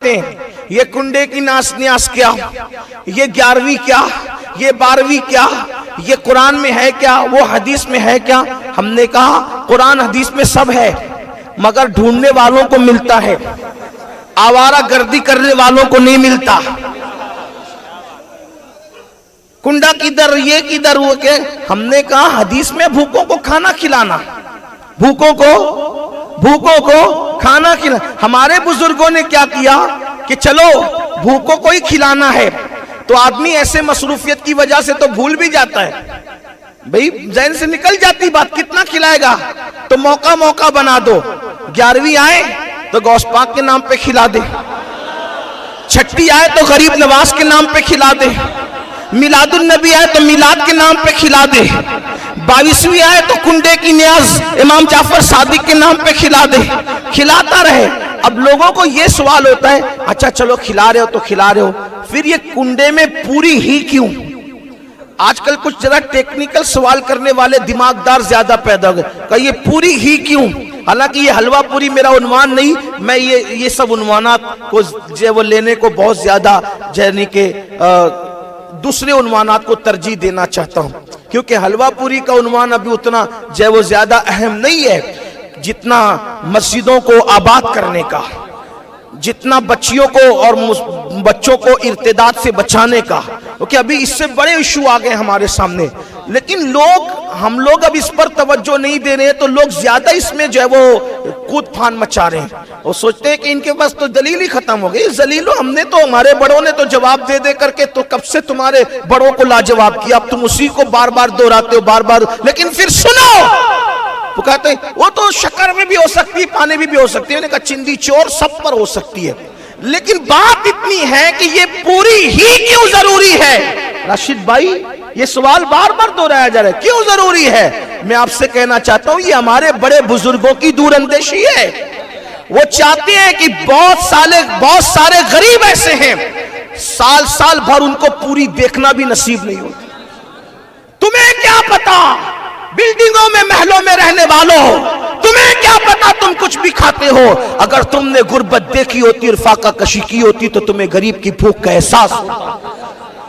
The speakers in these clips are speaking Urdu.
یہ کنڈے کی نیاز کیا، یہ 11ویں کیا، یہ 12ویں کیا، یہ قرآن میں ہے کیا، وہ حدیث میں ہے کیا؟ ہم نے کہا قرآن حدیث میں سب ہے، مگر ڈھونڈنے والوں کو ملتا ہے، آوارہ گردی کرنے والوں کو نہیں ملتا۔ کنڈا کدھر، یہ کدھر، وہ کہ ہم نے کہا حدیث میں بھوکوں کو کھانا کھلانا، بھوکوں کو کھانا کھلانا۔ ہمارے بزرگوں نے کیا کیا کہ چلو بھوکوں کو ہی کھلانا ہے، تو آدمی ایسے مصروفیت کی وجہ سے تو بھول بھی جاتا ہے، بھئی ذہن سے نکل جاتی بات، کتنا کھلائے گا، تو موقع بنا دو، 11ویں آئے تو غوث پاک کے نام پہ کھلا دے، چھٹی آئے تو غریب نواز کے نام پہ کھلا دے، میلاد النبی آئے تو میلاد کے نام پہ کھلا دے، 22ویں آئے تو کنڈے کی نیاز امام جعفر صادق کے نام پہ کھلا دے، کھلاتا رہے۔ اب لوگوں کو یہ سوال ہوتا ہے، اچھا چلو کھلا رہے ہو تو کھلا رہے ہو، پھر یہ کنڈے میں پوری ہی کیوں؟ آج کل کچھ ذرا ٹیکنیکل سوال کرنے والے دماغدار زیادہ پیدا ہو گئے کہ یہ پوری ہی کیوں؟ حالانکہ یہ حلوہ پوری میرا عنوان نہیں، میں یہ سب عنوانات کو وہ لینے کو بہت زیادہ یعنی کہ دوسرے عنوانات کو ترجیح دینا چاہتا ہوں، کیونکہ حلوہ پوری کا عنوان ابھی اتنا وہ زیادہ اہم نہیں ہے جتنا مسجدوں کو آباد کرنے کا، جتنا بچیوں کو اور بچوں کو ارتداد سے بچانے کا، کیونکہ ابھی اس سے بڑے ایشو آ گئے ہمارے سامنے، لیکن ہم لوگ اب اس پر توجہ نہیں دے رہے ہیں، تو لوگ زیادہ اس میں وہ کود پھان مچا رہے ہیں، وہ سوچتے ہیں کہ ان کے پاس تو دلیل ہی ختم ہو گئی۔ ذلیلو، ہم نے تو، ہمارے بڑوں نے تو جواب دے دے کر کے تو کب سے تمہارے بڑوں کو لاجواب کیا، اب تم اسی کو بار بار دہراتے ہو، بار بار، لیکن پھر سنو، وہ کہتے ہیں وہ تو شکر میں بھی ہو سکتی ہے، پانے میں بھی ہو سکتی ہے، انہوں نے کہا چندی چور سب پر ہو سکتی ہے، لیکن بات اتنی ہے کہ یہ پوری ہی کیوں ضروری ہے؟ راشد بھائی، یہ سوال بار بار دہرایا جا رہا ہے، کیوں ضروری ہے؟ میں آپ سے کہنا چاہتا ہوں، یہ ہمارے بڑے بزرگوں کی دور اندیشی ہے، وہ چاہتے ہیں کہ بہت سارے غریب ایسے ہیں، سال بھر ان کو پوری دیکھنا بھی نصیب نہیں ہوتی۔ تمہیں کیا پتا بلڈنگوں میں، محلوں میں رہنے والوں، تمہیں کیا پتا تم کچھ بھی کھاتے ہو؟ اگر تم نے غربت دیکھی ہوتی اور فاقہ کشی کی ہوتی تو تمہیں غریب کی بھوک کا احساس ہوتا۔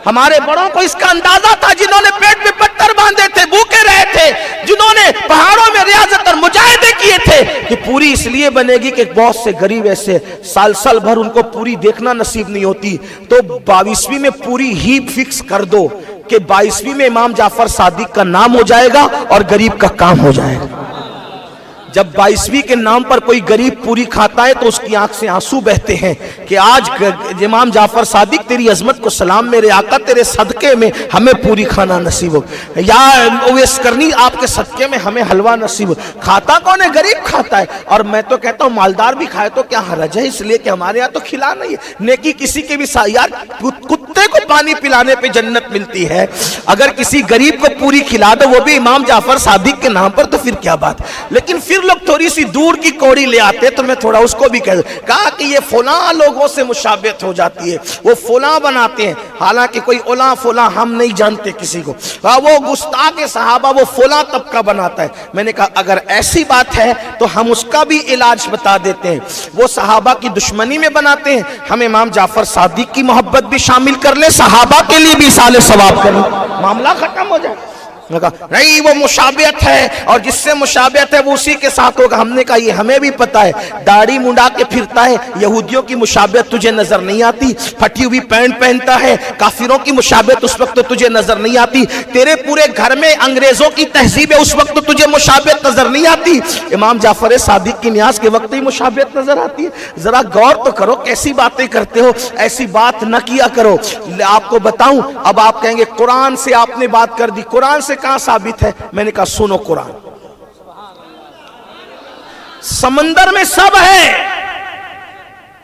ہمارے بڑوں کو اس کا اندازہ تھا، جنہوں نے پیٹ میں پتھر باندھے تھے، بھوکے رہے تھے، جنہوں نے پہاڑوں میں ریاضت اور مجاہدے کیے تھے، کہ پوری اس لیے بنے گی کہ بہت سے غریب ایسے سال بھر ان کو پوری دیکھنا نصیب نہیں ہوتی، تو 22ویں میں پوری ہی فکس کر دو کہ 22ویں میں امام جعفر صادق کا نام ہو جائے گا اور غریب کا کام ہو جائے گا۔ جب 22ویں کے نام پر کوئی غریب پوری کھاتا ہے تو اس کی آنکھ سے آنسو بہتے ہیں کہ آج امام جعفر صادق تیری عظمت کو سلام، میرے آقا تیرے صدقے میں ہمیں پوری کھانا نصیب ہو، یا اویس کرنی آپ کے صدقے میں ہمیں حلوہ نصیب ہو۔ کھاتا کون ہے؟ غریب کھاتا ہے، اور میں تو کہتا ہوں مالدار بھی کھائے تو کیا حرج ہے، اس لیے کہ ہمارے یہاں تو کھلا نہیں ہے، نیکی کسی کے بھی یار کتے کو پانی پلانے پہ جنت ملتی ہے، اگر کسی غریب کو پوری کھلا دو وہ بھی امام جعفر صادق کے نام پر، تو پھر کیا بات۔ لیکن پھر لوگ تھوڑی سی دور کی کوڑی لے آتے، تو میں تھوڑا اس کو بھی کہا کہ یہ فلاں لوگوں سے مشابہت ہو جاتی ہے، وہ فلاں بناتے ہیں، حالانکہ کوئی اولا فلاں ہم نہیں جانتے کسی کو، وہ گستاخ صحابہ وہ فلاں طبقہ بناتا ہے۔ میں نے کہا اگر ایسی بات ہے تو ہم اس کا بھی علاج بتا دیتے ہیں، وہ صحابہ کی دشمنی میں بناتے ہیں، ہم امام جعفر صادق کی محبت بھی شامل کر لیں، صحابہ کے لیے بھی ایصال ثواب کریں، معاملہ ختم ہو جائے۔ نہیں، وہ مشابہت ہے، اور جس سے مشابہت ہے وہ اسی کے ساتھ ہوگا۔ ہم نے کہا یہ ہمیں بھی پتا ہے، داڑھی منڈا کے پھرتا ہے، یہودیوں کی مشابہت تجھے نظر نہیں آتی، پھٹی ہوئی پینٹ پہنتا ہے، کافروں کی مشابہت اس وقت تو تجھے نظر نہیں آتی، تیرے پورے گھر میں انگریزوں کی تہذیب ہے اس وقت تو تجھے مشابہت نظر نہیں آتی، امام جعفر صادق کی نیاز کے وقت ہی مشابہت نظر آتی ہے۔ ذرا غور تو کرو، کیسی باتیں کرتے ہو، ایسی بات نہ کیا کرو۔ آپ کو بتاؤں، اب آپ کہیں گے قرآن سے آپ نے بات کر دی، قرآن سے کہاں ثابت ہے؟ میں نے کہا سنو، قرآن سمندر میں سب ہے،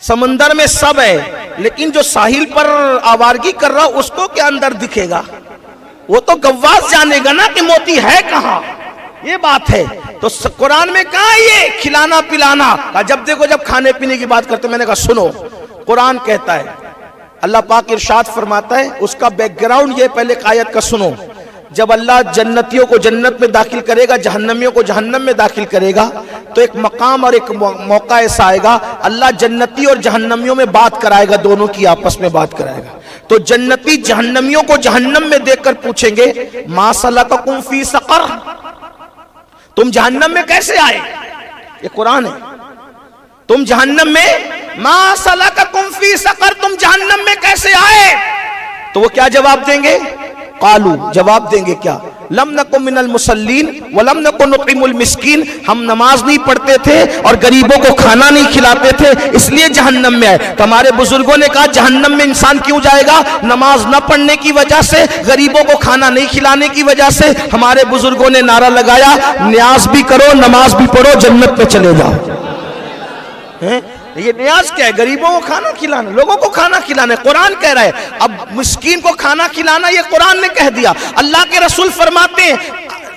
سمندر میں سب ہے، لیکن جو ساحل پر آوارگی کر رہا اس کو کیا اندر دکھے گا؟ وہ تو گواز جانے گا نا کہ موتی ہے کہاں، یہ بات ہے۔ تو قرآن میں کہاں یہ کھلانا پلانا؟ جب دیکھو جب کھانے پینے کی بات کرتے، میں نے کہا سنو، قرآن کہتا ہے، اللہ پاک ارشاد فرماتا ہے، اس کا بیک گراؤنڈ یہ پہلے آیت کا سنو، جب اللہ جنتیوں کو جنت میں داخل کرے گا، جہنمیوں کو جہنم میں داخل کرے گا، تو ایک مقام اور ایک موقع ایسا آئے گا، اللہ جنتی اور جہنمیوں میں بات کرائے گا، دونوں کی آپس میں بات کرائے گا. تو جنتی جہنمیوں کو جہنم میں دیکھ کر پوچھیں گے ما سلککم فی سقر، تم جہنم میں کیسے آئے؟ یہ قرآن ہے. تم جہنم میں ما سلککم فی سقر، تم جہنم میں کیسے آئے؟ تو وہ کیا جواب دیں گے؟ قالو، جواب دیں گے کیا؟ لم نکن من المصلین ولم نکن نطعم المسکین، ہم نماز نہیں پڑھتے تھے اور غریبوں کو کھانا نہیں کھلاتے تھے اس لیے جہنم میں آئے. تو ہمارے بزرگوں نے کہا جہنم میں انسان کیوں جائے گا؟ نماز نہ پڑھنے کی وجہ سے، غریبوں کو کھانا نہیں کھلانے کی وجہ سے. ہمارے بزرگوں نے نعرہ لگایا نیاز بھی کرو نماز بھی پڑھو جنت میں چلے جاؤ. یہ نیاز کیا ہے؟ غریبوں کو کھانا کھلانا، لوگوں کو کھانا کھلانا. قرآن کہہ رہا ہے اب مسکین کو کھانا کھلانا یہ قرآن نے کہہ دیا. اللہ کے رسول فرماتے ہیں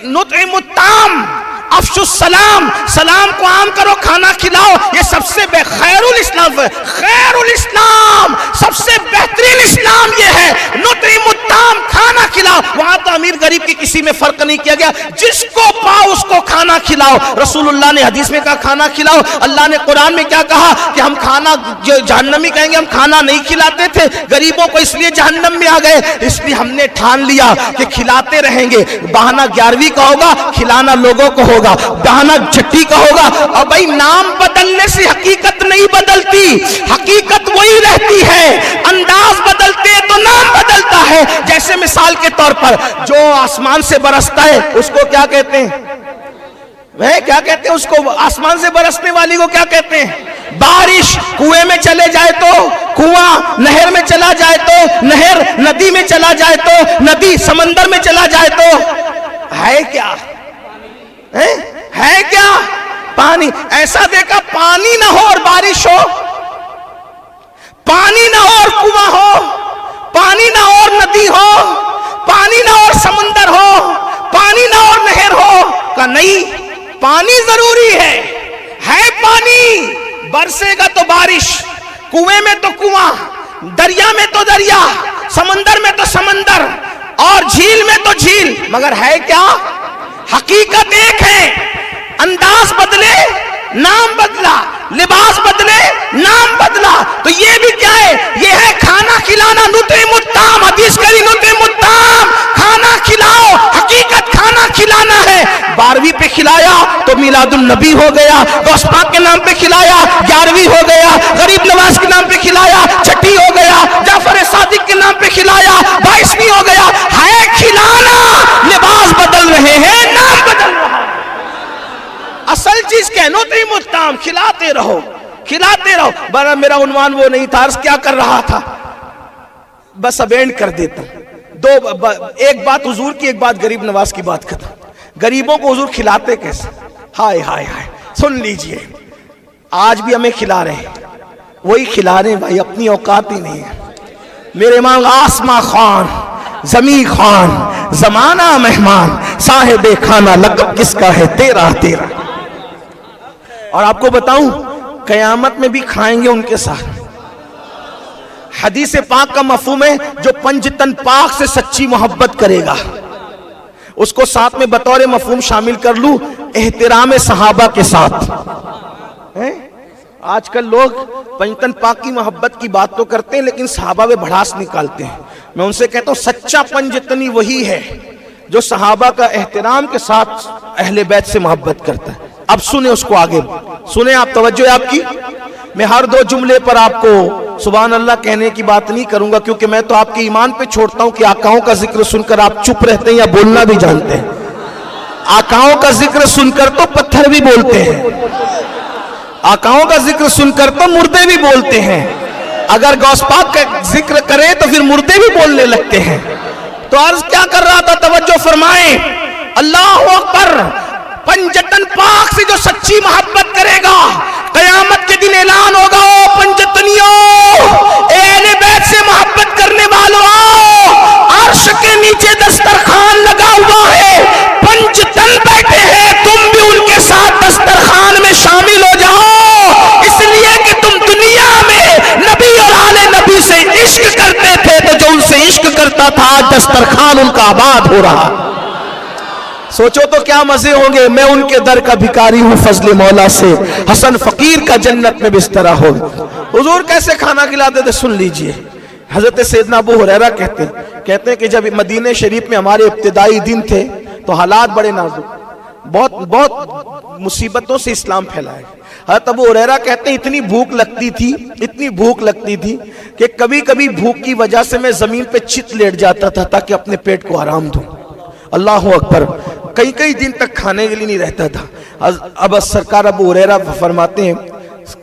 نطعم الطعام افشوا السلام، سلام کو عام کرو، کھانا کھلاؤ. یہ سب سے خیر الاسلام ہے، خیر الاسلام، سب سے بہترین اسلام یہ ہے. نطعم الطعام، کھانا کھلاؤ. وہاں تو امیر غریب کی کسی میں فرق نہیں کیا گیا، جس کو پاؤ اس کو کھانا کھلاؤ. رسول اللہ نے حدیث میں کہا کھانا کھلاؤ. اللہ نے قرآن میں کیا کہا کہ ہم کھانا، جو جہنمی کہیں گے ہم کھانا نہیں کھلاتے تھے غریبوں کو اس لیے جہنم میں آ گئے. اس لیے ہم نے ٹھان لیا کہ کھلاتے رہیں گے. بہانہ 11ویں کا ہوگا، کھلانا لوگوں کو ہوگا. بہانہ چھٹی کا ہوگا. اور بھائی نام بدلنے سے حقیقت نہیں بدلتی، حقیقت وہی رہتی ہے. انداز بدلتے تو نام بدلتا ہے. جیسے مثال کے طور پر جو آسمان سے برستا ہے اس کو کیا کہتے ہیں؟ وہ کیا کہتے ہیں اس کو؟ آسمان سے برسنے والی کو کیا کہتے ہیں؟ بارش. کنویں میں چلے جائے تو کنواں، نہر میں چلا جائے تو نہر، ندی میں چلا جائے تو ندی، سمندر میں چلا جائے تو ہے کیا؟ ہے کیا؟ پانی. ایسا دیکھا پانی نہ ہو اور بارش ہو، پانی نہ ہو اور کنواں ہو، پانی نہ ہو اور ندی ہو، پانی نہ ہو اور سمندر ہو، پانی نہ ہو اور نہر ہو. کہ نہیں، پانی ضروری ہے پانی. برسے گا تو بارش، کنویں میں تو کنواں، دریا میں تو دریا، سمندر میں تو سمندر، اور جھیل میں تو جھیل. مگر ہے کیا؟ حقیقت ایک ہے. انداز بدلے نام بدلا، لباس بدلے نام بدلا. تو یہ بھی کیا ہے؟ یہ ہے کھانا کھلانا. نطعم الطعام، حدیث کری نطعم الطعام، کھانا کھلاؤ. حقیقت کھانا کھلانا ہے. 12ویں پہ کھلایا تو میلاد النبی ہو گیا. غوث پاک کے نام پہ کھلایا 11ویں ہو گیا. غریب نواز کے نام پہ کھلایا چھٹی ہو گیا. جعفر صادق کے نام پہ کھلایا 22ویں ہو گیا. ہے کھلانا. لباس بدل رہے ہیں، نام بدل رہا ہے. اصل چیز کیا ہے؟ نطعم الطعام، کھلاتے رہو کھلاتے رہو. میرا عنوان وہ نہیں تھا، عرض کیا کر رہا تھا، بس اب اینڈ کر دیتا ہوں. ایک بات حضور کی، ایک بات غریب نواز کی بات کرتا. غریبوں کو حضور کھلاتے کیسے؟ ہائے ہائے ہائے، سن لیجئے. آج بھی ہمیں کھلا رہے ہیں، وہی کھلا رہے ہیں بھائی، اپنی اوقات ہی نہیں ہے. میرے امام آسما خان، زمین خان، زمانہ مہمان، صاحب کھانا لقب کس کا ہے؟ تیرا تیرا. اور آپ کو بتاؤں قیامت میں بھی کھائیں گے ان کے ساتھ. حدیث پاک کا مفہوم ہے جو پنجتن پاک سے سچی محبت کرے گا، اس کو ساتھ میں بطور مفہوم شامل کر لوں، احترام صحابہ کے ساتھ. آج کل لوگ پنجتن پاک کی محبت کی بات تو کرتے ہیں لیکن صحابہ میں بھڑاس نکالتے ہیں. میں ان سے کہتا ہوں سچا پنجتنی وہی ہے جو صحابہ کا احترام کے ساتھ اہل بیت سے محبت کرتا ہے. اب سنیں اس کو، آگے سنیں آپ، توجہ ہے آپ کی. میں ہر 2 جملے پر آپ کو سبحان اللہ کہنے کی بات نہیں کروں گا کیونکہ میں تو آپ کے ایمان پہ چھوڑتا ہوں کہ آقاؤں کا ذکر سن کر آپ چپ رہتے ہیں یا بولنا بھی جانتے ہیں. آقاؤں کا ذکر سن کر تو پتھر بھی بولتے ہیں، آقاؤں کا ذکر سن کر تو مردے بھی بولتے ہیں. اگر غوث پاک کا ذکر کرے تو پھر مردے بھی بولنے لگتے ہیں. تو عرض کیا کر رہا تھا، توجہ فرمائیں. اللہ اکبر. پنجتن پاک سے جو سچی محبت کرے گا قیامت کے دن اعلان ہوگا، او پنجتنیوں، اہل بیت سے محبت کرنے والوں آؤ، عرش کے نیچے دسترخوان لگا ہوا ہے، پنجتن بیٹھے ہیں، تم بھی ان کے ساتھ دسترخوان میں شامل ہو جاؤ. اس لیے کہ تم دنیا میں نبی اور آل نبی سے عشق کرتے تھے، تو جو ان سے عشق کرتا تھا آج دسترخوان ان کا آباد ہو رہا. سوچو تو کیا مزے ہوں گے. میں ان کے در کا بھکاری ہوں فضل مولا سے, حسن فقیر کا جنت میں بسترا ہو. حضور کیسے کھانا کھلاتے تھے سن لیجئے. حضرت سیدنا ابو ہریرہ کہتے ہیں کہ جب مدینہ شریف میں ہمارے ابتدائی دن تھے تو حالات بڑے نازک, بہت مصیبتوں سے اسلام پھیلا ہے. حضرت ابو ہریرہ کہتے ہیں اتنی بھوک لگتی تھی کہ کبھی کبھی بھوک کی وجہ سے میں زمین پہ چت لیٹ جاتا تھا تاکہ اپنے پیٹ کو آرام دوں. اللہ اکبر. کئی دن تک کھانے کے لیے نہیں رہتا تھا. اب سرکار ابو ہریرہ فرماتے ہیں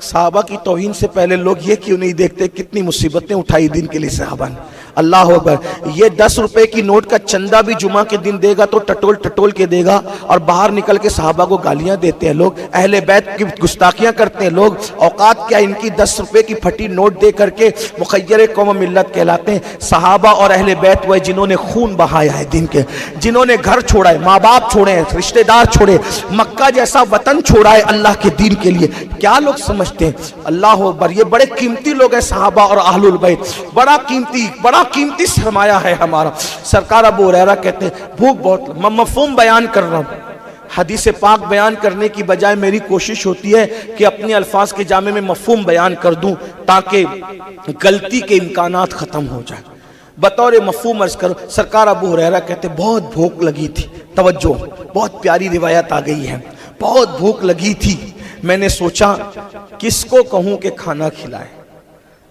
صحابہ کی توہین سے پہلے لوگ یہ کیوں نہیں دیکھتے کتنی مصیبتیں اٹھائی دین کے لیے صحابہ نے. اللہ اکبر. یہ 10 روپے کی نوٹ کا چندہ بھی جمعہ کے دن دے گا تو ٹٹول کے دے گا, اور باہر نکل کے صحابہ کو گالیاں دیتے ہیں لوگ, اہل بیت کی گستاخیاں کرتے ہیں لوگ. اوقات کیا ان کی 10 روپے کی پھٹی نوٹ دے کر کے مخیر قوم ملت کہلاتے ہیں. صحابہ اور اہل بیت وہ جنہوں نے خون بہایا ہے دین کے, جنہوں نے گھر چھوڑا ہے, ماں باپ چھوڑے ہیں, رشتہ دار چھوڑے, مکہ جیسا وطن چھوڑا ہے اللہ کے دین کے لیے. کیا لوگ سمجھتے ہیں. اللہ اکبر. یہ بڑے قیمتی لوگ ہیں صحابہ اور اہل البیت, بڑا قیمتی سرمایہ ہے ہمارا. سرکار ابو ہریرہ کہتے ہیں بھوک بہت. میں مفہوم بیان کر رہا ہوں, حدیث پاک بیان کرنے کی بجائے میری کوشش ہوتی ہے کہ اپنے الفاظ کے جامع میں مفہوم بیان کر دوں تاکہ غلطی کے امکانات ختم ہو جائیں. بطور مفہوم عرض کرو. سرکار ابو ہریرہ کہتے بہت بھوک لگی تھی. توجہ, بہت پیاری روایت آ گئی ہے. بہت بھوک لگی تھی, میں نے سوچا کس کو کہوں کہ کھانا کھلائے.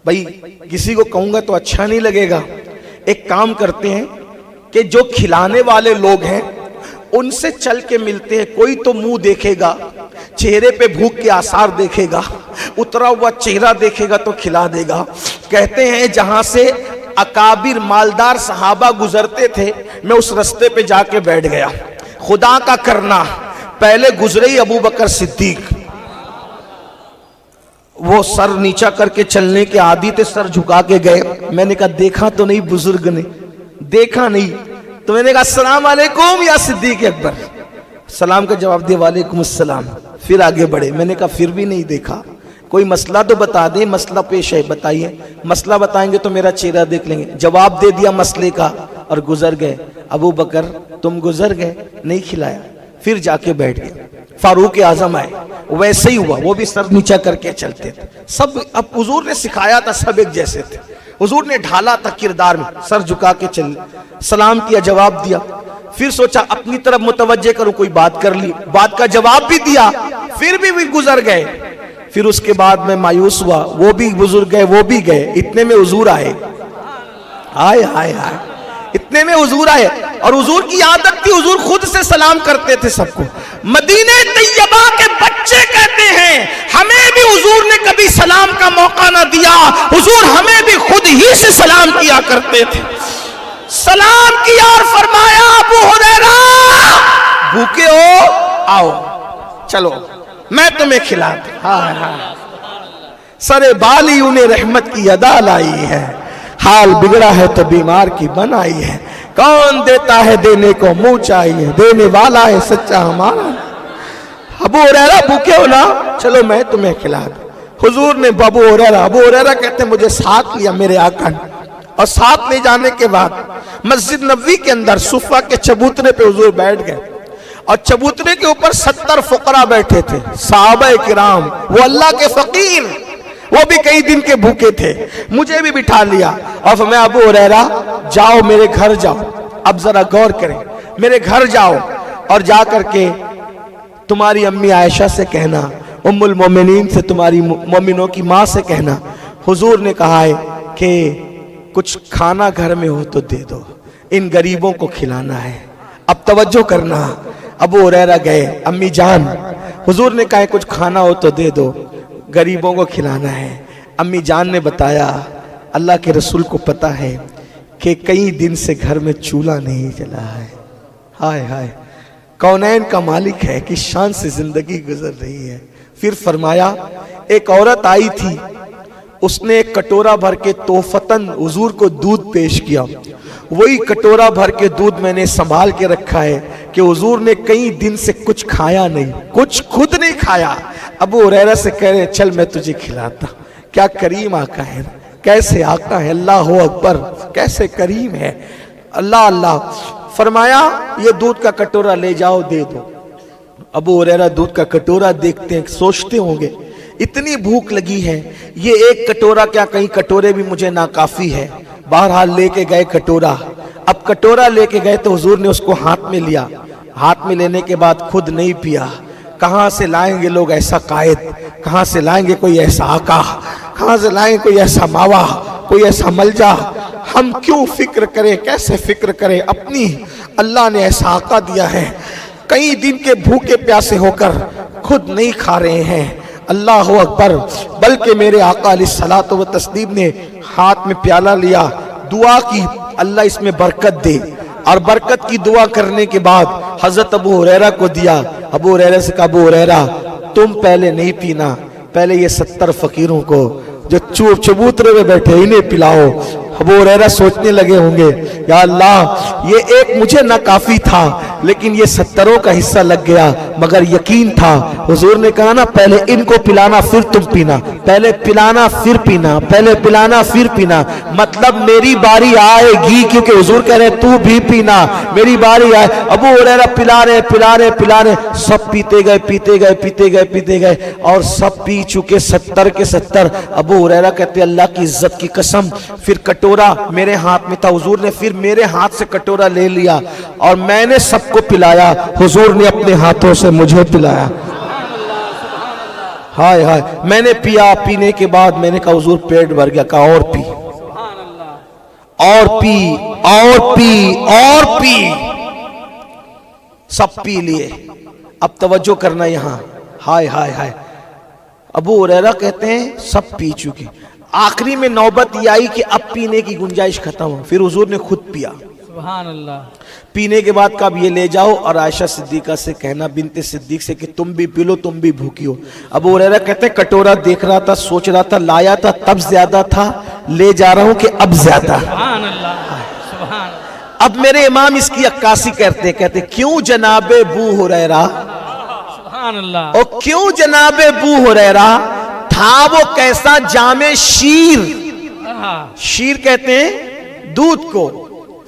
بھائی کسی کو کہوں گا تو اچھا نہیں لگے گا. ایک کام کرتے ہیں کہ جو کھلانے والے لوگ ہیں ان سے چل کے ملتے ہیں. کوئی تو منہ دیکھے گا, چہرے پہ بھوک کے آثار دیکھے گا, اترا ہوا چہرہ دیکھے گا تو کھلا دے گا. کہتے ہیں جہاں سے اکابر مالدار صحابہ گزرتے تھے میں اس رستے پہ جا کے بیٹھ گیا. خدا کا کرنا, پہلے گزرے ہی ابو بکر صدیق, وہ سر نیچا کر کے چلنے کے عادی تھے, سر جھکا کے گئے. میں نے کہا دیکھا تو نہیں بزرگ نے, دیکھا نہیں. تو میں نے کہا السلام علیکم یا صدیق اکبر. سلام کا جواب دیا وعلیکم السلام. پھر آگے بڑھے. میں نے کہا پھر بھی نہیں دیکھا, کوئی مسئلہ تو بتا دیں, مسئلہ پیش ہے بتائیے. مسئلہ بتائیں گے تو میرا چہرہ دیکھ لیں گے. جواب دے دیا مسئلے کا اور گزر گئے. ابو بکر تم گزر گئے, نہیں کھلایا. پھر جا کے بیٹھ گئے. فاروق اعظم آئے, ویسے ہی ہوا, وہ بھی سر نیچا کر کے چلتے تھے. سب اب حضور نے سکھایا تھا, سب ایک جیسے تھے. حضور نے ڈھالا تھا کردار میں, سر جھکا کے چل, سلام کیا, جواب دیا. پھر سوچا اپنی طرف متوجہ کروں, کوئی بات کر لی, بات کا جواب بھی دیا. پھر بھی گزر گئے. پھر اس کے بعد میں مایوس ہوا, وہ بھی بزرگ گئے, وہ بھی گئے. اتنے میں حضور آئے. آئے ہائے ہائے, اتنے میں حضور آئے. اور حضور کی عادت تھی, حضور خود سے سلام کرتے تھے سب کو. مدینہ طیبہ کے بچے کہتے ہیں ہمیں بھی حضور نے کبھی سلام کا موقع نہ دیا, حضور ہمیں بھی خود ہی سے سلام کیا کرتے تھے. سلام کیا اور فرمایا ابو ہریرہ بھوکے ہو, آؤ چلو میں تمہیں کھلا دوں. ہاں سر بالی انہیں رحمت کی ادا لائی ہے, حال بگڑا ہے تو بیمار کی بنائی ہے. کون دیتا ہے دینے کو منہ چاہیے, دینے والا ہے سچا ہمارا. ابو ہریرہ بھوکے ہو نا, چلو میں تمہیں کھلا دوں. حضور نے ابو ہریرہ کہتے ہیں مجھے ساتھ لیا میرے آقا نے, اور ساتھ لے جانے کے بعد مسجد نبوی کے اندر صفہ کے چبوترے پہ حضور بیٹھ گئے. اور چبوترے کے اوپر 70 فقراء بیٹھے تھے, صحابہ کرام, وہ اللہ کے فقیر, وہ بھی کئی دن کے بھوکے تھے. مجھے بھی بٹھا لیا اور فرمایا ابو ہریرہ جاؤ میرے گھر جاؤ. اب ذرا غور کریں, میرے گھر جاؤ اور جا کر کے تمہاری امی عائشہ سے کہنا, ام المومنین سے, تمہاری مومنوں کی ماں سے کہنا حضور نے کہا ہے کہ کچھ کھانا گھر میں ہو تو دے دو, ان غریبوں کو کھلانا ہے. اب توجہ کرنا. ابو ہریرہ گئے, امی جان حضور نے کہا ہے کچھ کھانا ہو تو دے دو, غریبوں کو کھلانا ہے. امی جان نے بتایا اللہ کے رسول کو پتا ہے کہ کئی دن سے گھر میں چولہا نہیں جلا ہے. ہائے ہائے, کونین کا مالک ہے کہ شان سے زندگی گزر رہی ہے. پھر فرمایا ایک عورت آئی تھی, اس نے ایک کٹورا بھر کے توفتاً حضور کو دودھ پیش کیا. وہی کٹورا بھر کے دودھ میں نے سنبھال کے رکھا ہے کہ حضور نے کئی دن سے کچھ کھایا نہیں, کچھ خود نہیں کھایا. ابو ہریرہ سے کہہ رہے چل میں تجھے کھلاتا. کیا کریم آقا ہے, کیسے آقا ہے, اللہ اکبر, کیسے کریم ہے. اللہ اللہ. فرمایا یہ دودھ کا کٹورا لے جاؤ دے دو. ابو ہریرہ دودھ کا کٹورا دیکھتے ہیں, سوچتے ہوں گے اتنی بھوک لگی ہے, یہ ایک کٹورا کیا کئی کٹورے بھی مجھے ناکافی ہے. بہرحال لے کے گئے کٹورا. اب کٹورا لے کے گئے تو حضور نے اس کو ہاتھ میں لیا. ہاتھ میں لینے کے بعد خود نہیں پیا. کہاں سے لائیں گے لوگ ایسا قائد, کہاں سے لائیں گے کوئی ایسا آقا, کہاں سے لائیں گے کوئی ایسا ماوا, کوئی ایسا ملجا. ہم کیوں فکر کریں, کیسے فکر کریں, اپنی اللہ نے ایسا آقا دیا ہے. کئی دن کے بھوکے پیاسے ہو کر خود نہیں کھا رہے ہیں. اللہ اکبر. بلکہ میرے آقا علیہ الصلوۃ والتسلیم نے ہاتھ میں پیالہ لیا, دعا کی اللہ اس میں برکت دے, اور برکت کی دعا کرنے کے بعد حضرت ابو ہریرہ کو دیا. ابو ہریرہ سے کہا ابو ہریرہ تم پہلے نہیں پینا, پہلے یہ 70 فقیروں کو جو چبوترے میں بیٹھے انہیں پلاؤ. ابو ہریرہ سوچنے لگے ہوں گے یا اللہ یہ ایک مجھے نہ کافی تھا لیکن یہ 70 کا حصہ لگ گیا, مگر یقین تھا. حضور نے کہا نا پہلے ان کو پلانا پھر تم پینا, پہلے پلانا پھر پینا, پہلے پلانا پھر پینا. مطلب میری باری آئے گی, کیونکہ حضور کہہ رہے تو بھی پینا, میری باری آئے. ابو ہریرہ پلا رہے, سب پیتے گئے اور سب پی چکے 70 کے 70. ابو ہریرہ کہتے اللہ کی عزت کی قسم پھر کٹورا میرے ہاتھ میں تھا, حضور نے پھر میرے ہاتھ سے کٹورا لے لیا اور میں نے سب کو پلایا, حضور نے اپنے ہاتھوں سے مجھے پلایا. ہائے ہائے, میں نے پیا, پینے کے بعد میں نے کہا حضور پیٹ بھر گیا. کہا اور پی, اور پی, اور پی, اور پی. سب پی لیے. اب توجہ کرنا یہاں. ہائے ہائے ہائے. ابو ہریرہ کہتے ہیں سب پی چکے. آخری میں نوبت یہ آئی کہ اب پینے کی گنجائش ختم ہو, پھر حضور نے خود پیا. سبحان اللہ. پینے کے بعد کب یہ لے جاؤ اور عائشہ صدیقہ سے کہنا, بنت صدیق سے, کہ تم بھی پی لو, تم بھی بھوکی ہو. ابو ہریرہ کہتے ہیں کٹورا دیکھ رہا تھا, سوچ رہا تھا, لایا تھا تب زیادہ تھا, لے جا رہا ہوں کہ اب زیادہ. سبحان اللہ. سبحان اللہ. اب میرے امام اس کی عکاسی کہتے کیوں جناب ابو ہریرہ, سبحان اللہ. اور کیوں جناب ابو ہریرہ, تھا وہ کیسا جامع شیر. شیر کہتے ہیں دودھ کو,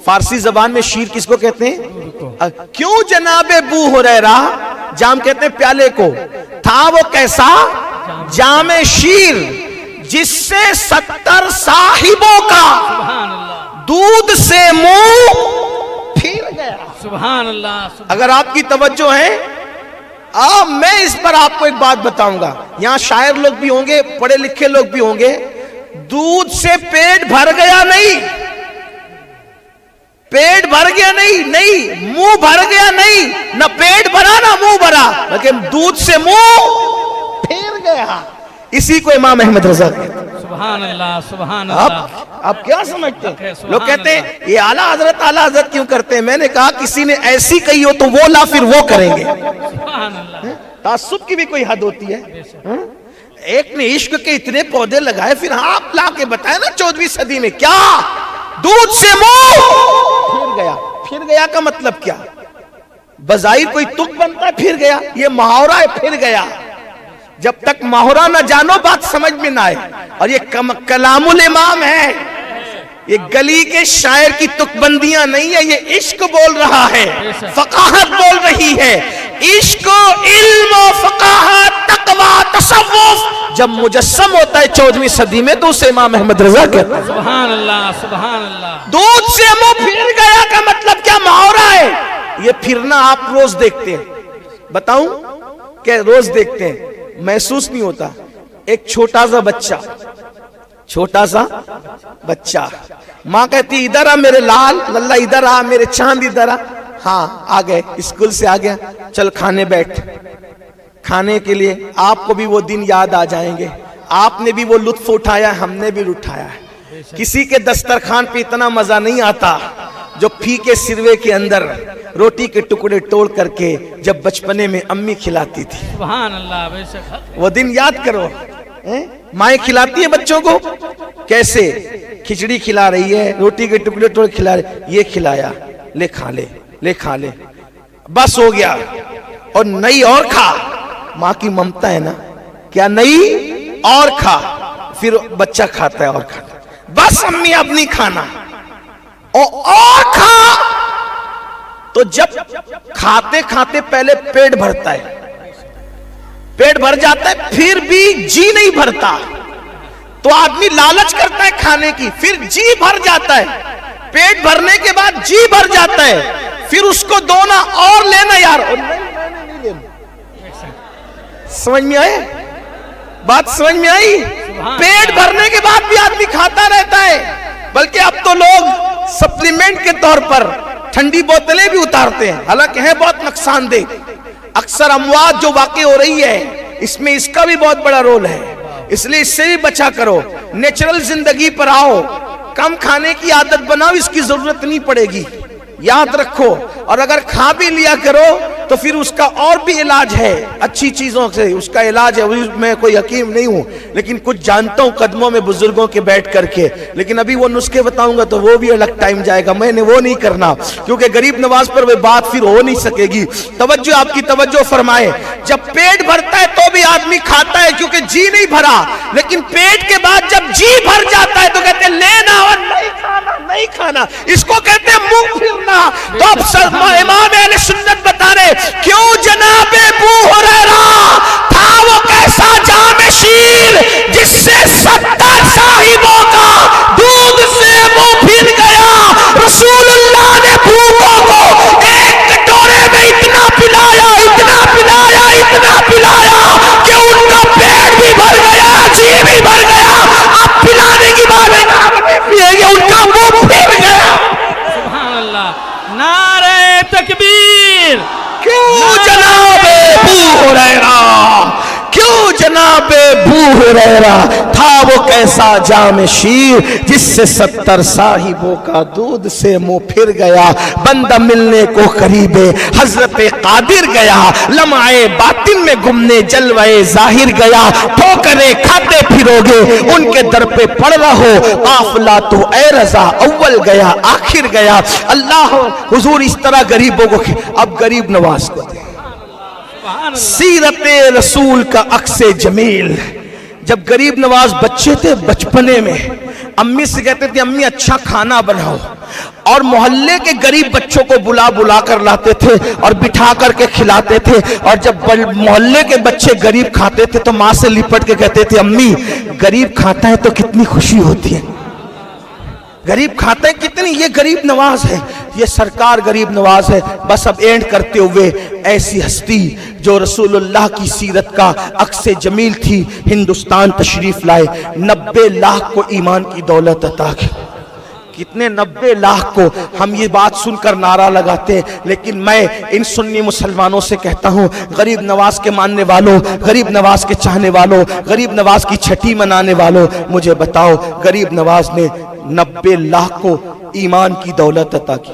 فارسی زبان میں شیر کس کو کہتے ہیں؟ کیوں جناب ابو ہریرہ, جام کہتے ہیں پیالے کو, تھا وہ کیسا جامع شیر جس سے 70 صاحبوں کا دودھ سے منہ پھر گیا. سبحان اللہ. اگر آپ کی توجہ ہے, میں اس پر آپ کو ایک بات بتاؤں گا. یہاں شاعر لوگ بھی ہوں گے, پڑھے لکھے لوگ بھی ہوں گے. دودھ سے پیٹ بھر گیا نہیں, پیٹ بھر گیا نہیں, منہ بھر گیا نہیں, نہ پیٹ بھرا نہ منہ بھرا, لیکن دودھ سے منہ پھر گیا. اسی کو امام احمد رضا کہتے ہیں. سبحان اللہ. سبحان اللہ. آپ کیا سمجھتے ہیں؟ لوگ کہتے ہیں یہ اعلیٰ حضرت کیوں کرتے ہیں. میں نے کہا کسی نے ایسی کہی ہو تو وہ لا, پھر وہ کریں گے. سبحان اللہ. تعصب کی بھی کوئی حد ہوتی ہے. ایک نے عشق کے اتنے پودے لگائے, پھر آپ لا کے بتائے نا 14ویں صدی میں کیا دودھ سے منہ پھر گیا کا مطلب کیا؟ بظاہر کوئی تک بنتا ہے پھر گیا, یہ محاورہ ہے پھر گیا. جب تک محاورہ نہ جانو بات سمجھ میں نہ آئے. اور یہ کلام الامام ہے, یہ گلی کے شاعر کی تک بندیاں نہیں ہے, یہ عشق بول رہا ہے, فقاہت بول رہی ہے. عشق, علم و فقاہت, تقوی, تصوف جب مجسم ہوتا ہے 14ویں صدی میں تو اسے امام احمد رضا کہتا ہے. سبحان اللہ. سبحان اللہ. دودھ سے منہ پھر گیا کا مطلب کیا محاورہ ہے. یہ پھرنا آپ روز دیکھتے ہیں, بتاؤں کہ روز دیکھتے ہیں, محسوس نہیں ہوتا. ایک چھوٹا سا بچہ, ماں کہتی ادھر آ میرے لال للہ, ادھر آ میرے چاند, ادھر آ. ہاں آ گئے, اسکول سے آ گیا, چل کھانے بیٹھ. کھانے کے لیے آپ کو بھی وہ دن یاد آ جائیں گے, آپ نے بھی وہ لطف اٹھایا, ہم نے بھی اٹھایا ہے. کسی کے دسترخوان پہ اتنا مزہ نہیں آتا جو پھیکے سروے کے اندر روٹی کے ٹکڑے توڑ کر کے جب بچپنے میں امی کھلاتی تھی. سبحان اللہ. بے شک. وہ دن یاد کرو. مائیں کھلاتی ہیں بچوں کو کیسے, کھچڑی کھلا رہی ہے, روٹی کے ٹکڑے توڑ کھلا رہی, یہ کھلایا, لے کھا لے, بس ہو گیا. اور نہیں اور کھا, ماں کی ممتا ہے نا, کیا نہیں اور کھا. پھر بچہ کھاتا ہے اور کھاتا ہے, بس امی اب نہیں کھانا, اور کھا. تو جب کھاتے کھاتے پہلے پیٹ بھرتا ہے، پیٹ بھر جاتا ہے، پھر بھی جی نہیں بھرتا، تو آدمی لالچ کرتا ہے کھانے کی، پھر جی بھر جاتا ہے، پیٹ بھرنے کے بعد جی بھر جاتا ہے، پھر اس کو دونا اور لینا یار، سمجھ میں آئے بات؟ سمجھ میں آئی؟ پیٹ بھرنے کے بعد بھی آدمی کھاتا رہتا ہے، بلکہ اب تو لوگ سپلیمنٹ کے طور پر ٹھنڈی بوتلیں بھی اتارتے ہیں، حالانکہ ہے بہت نقصان دہ، اکثر اموات جو واقع ہو رہی ہے اس میں اس کا بھی بہت بڑا رول ہے، اس لیے اس سے بھی بچا کرو، نیچرل زندگی پر آؤ، کم کھانے کی عادت بناؤ، اس کی ضرورت نہیں پڑے گی، یاد رکھو، اور اگر کھا بھی لیا کرو تو پھر اس کا اور بھی علاج ہے، اچھی چیزوں سے اس کا علاج ہے، میں کوئی حکیم نہیں ہوں لیکن کچھ جانتا ہوں قدموں میں بزرگوں کے بیٹھ کر کے، لیکن ابھی وہ نسخے بتاؤں گا تو وہ بھی الگ ٹائم جائے گا، میں نے وہ نہیں کرنا، کیونکہ غریب نواز پر وہ بات پھر ہو نہیں سکے گی۔ توجہ، آپ کی توجہ فرمائے، جب پیٹ بھرتا ہے تو بھی آدمی کھاتا ہے کیونکہ جی نہیں بھرا، لیکن پیٹ کے بعد جب جی بھر جاتا ہے تو کہتے ہیں لینا اور نہیں کھانا، نہیں کھانا، اس کو کہتے ہیں منہ پھرنا۔ تو اب امام اہل سنت بتا رہے کیوں جناب ابو ہریرہ تھا وہ کیسا جام شیر جس سے 70 صاحبوں کا دودھ سے منہ پھر گیا، رسول اللہ نے بھوکوں کو ایک کٹورے میں اتنا پلایا، اتنا پلایا، اتنا پلایا کہ ان کا پیٹ بھی بھر گیا، جی بھی بھر گیا، اب پلانے کی بات ہے، ان کا منہ پھر گیا۔ سبحان اللہ، نعرہ تکبیر، کیوں جناب ابو ہریرہ، کیوں جناب ابو ہریرہ تھا وہ کیسا جام شیر جس سے 70 صاحبوں کا دودھ سے منہ پھر گیا، بندہ ملنے کو قریب حضرت قادر گیا، لمعے باطن میں گمنے جلوے ظاہر گیا، ٹھوکریں کھاتے پھرو گے ان کے در پہ پڑ رہو، قافلہ تو اے رضا اول گیا آخر گیا۔ اللہ حضور اس طرح غریبوں کو، اب غریب نواز کو دے سیرت رسول کا عکس جمیل۔ جب غریب نواز بچے تھے بچپنے میں امی سے کہتے تھے امی اچھا کھانا بناؤ، اور محلے کے غریب بچوں کو بلا بلا کر لاتے تھے اور بٹھا کر کے کھلاتے تھے، اور جب محلے کے بچے غریب کھاتے تھے تو ماں سے لپٹ کے کہتے تھے امی غریب کھاتا ہے تو کتنی خوشی ہوتی ہے، غریب کھاتا ہے کتنی، یہ غریب نواز ہے، یہ سرکار غریب نواز ہے۔ بس اب اینڈ کرتے ہوئے ایسی ہستی جو رسول اللہ کی سیرت کا عکس جمیل تھی، ہندوستان تشریف لائے، 90 لاکھ کو ایمان کی دولت عطا کی۔ کتنے 90 لاکھ کو ہم یہ بات سن کر نعرہ لگاتے ہیں، لیکن میں ان سنی مسلمانوں سے کہتا ہوں غریب نواز کے ماننے والوں، غریب نواز کے چاہنے والوں، غریب نواز کی چھٹی منانے والوں، مجھے بتاؤ غریب نواز نے 90 لاکھ کو ایمان کی دولت عطا کی،